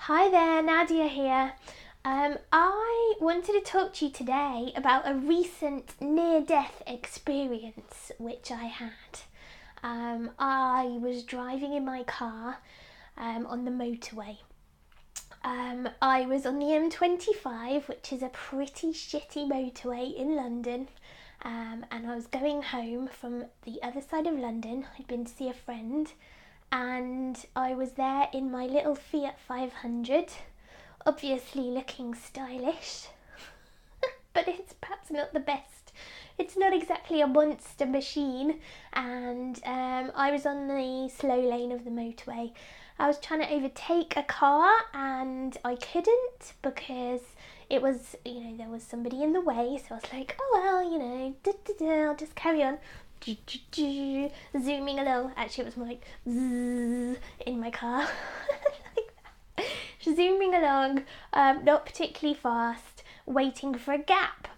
Hi there, Nadia here. I wanted to talk to you today about a recent near death experience which I had. I was driving in my car on the motorway. I was on the M25, which is a pretty shitty motorway in London, and I was going home from the other side of London. I'd been to see a friend, and I was there in my little Fiat 500, obviously looking stylish, but it's perhaps not the best. It's not exactly a monster machine, and I was on the slow lane of the motorway. I was trying to overtake a car and I couldn't because it was, there was somebody in the way. So I was like, oh well, I'll just carry on. Zooming along. Actually, it was more like zzz in my car. Like zooming along, not particularly fast, waiting for a gap.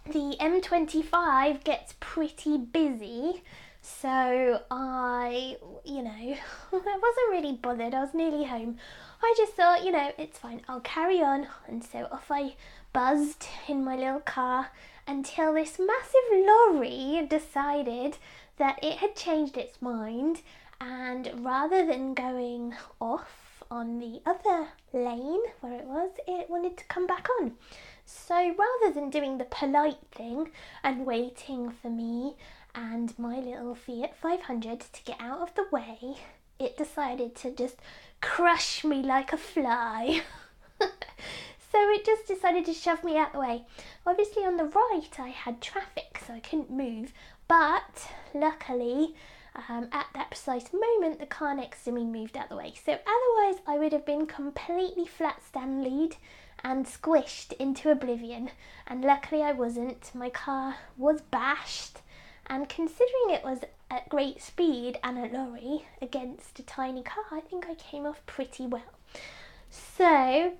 The M25 gets pretty busy, so I wasn't really bothered. I was nearly home. I just thought, it's fine, I'll carry on. And so off I buzzed in my little car until this massive lorry decided that it had changed its mind, and rather than going off on the other lane where it wanted to come back on. So rather than doing the polite thing and waiting for me and my little Fiat 500 to get out of the way, it decided to just crush me like a fly. So it just decided to shove me out the way. Obviously on the right I had traffic, so I couldn't move, but luckily at that precise moment the car next to me moved out the way. So otherwise I would have been completely flat stanleyed and squished into oblivion, and luckily I wasn't. My car was bashed, and considering it was at great speed and a lorry against a tiny car, I think I came off pretty well. So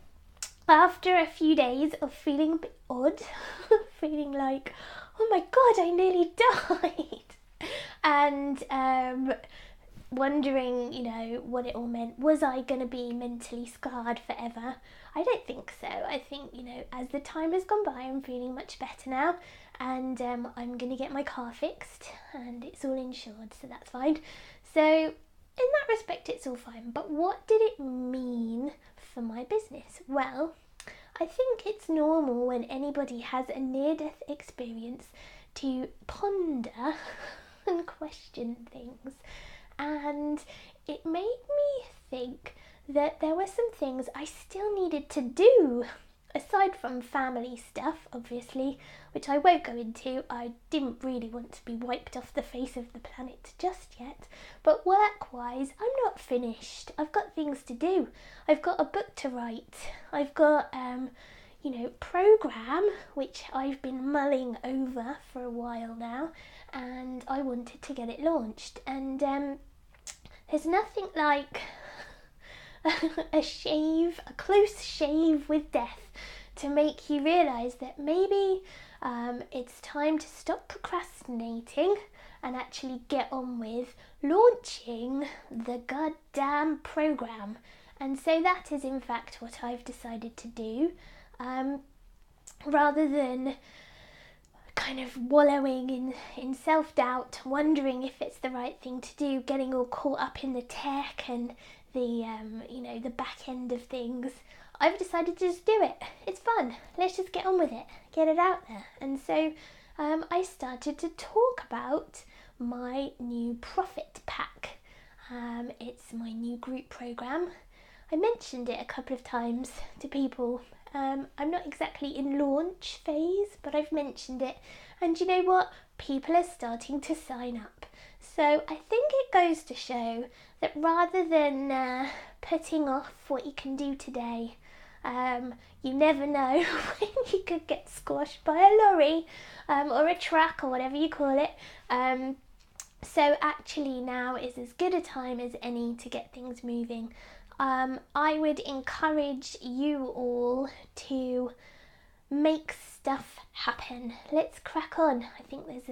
after a few days of feeling a bit odd, feeling like, oh my god, I nearly died, and wondering, what it all meant. Was I going to be mentally scarred forever? I don't think so. I think, as the time has gone by, I'm feeling much better now, and I'm going to get my car fixed, and it's all insured, so that's fine. So in that respect, it's all fine. But what did it mean for my business? Well, I think it's normal when anybody has a near-death experience to ponder and question things. And it made me think that there were some things I still needed to do, aside from family stuff, obviously, which I won't go into. I didn't really want to be wiped off the face of the planet just yet. But work-wise, I'm not finished. I've got things to do. I've got a book to write. I've got, program, which I've been mulling over for a while now, and I wanted to get it launched. And there's nothing like a close shave with death to make you realise that maybe it's time to stop procrastinating and actually get on with launching the goddamn program. And so that is in fact what I've decided to do, rather than kind of wallowing in self-doubt, wondering if it's the right thing to do, getting all caught up in the tech and the the back end of things. I've decided to just do it. It's fun. Let's just get on with it, get it out there. And so I started to talk about my new profit pack. It's my new group program. I mentioned it a couple of times to people. I'm not exactly in launch phase, but I've mentioned it, and you know what? People are starting to sign up. So I think it goes to show that rather than putting off what you can do today, you never know when you could get squashed by a lorry or a truck or whatever you call it. So actually now is as good a time as any to get things moving. I would encourage you all to make stuff happen. Let's crack on. I think there's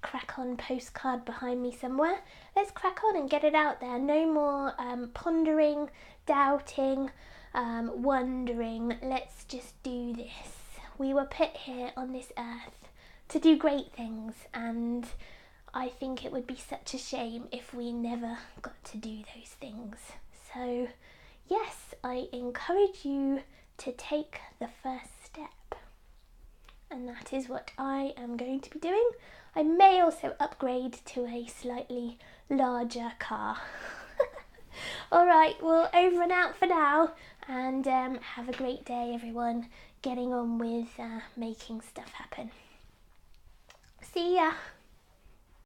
crack on postcard behind me somewhere. Let's crack on and get it out there. No more pondering, doubting, wondering. Let's just do this. We were put here on this earth to do great things, and I think it would be such a shame if we never got to do those things. So yes, I encourage you to take the first step, and that is what I am going to be doing. I may also upgrade to a slightly larger car. Alright, well, over and out for now, and have a great day, everyone, getting on with making stuff happen. See ya!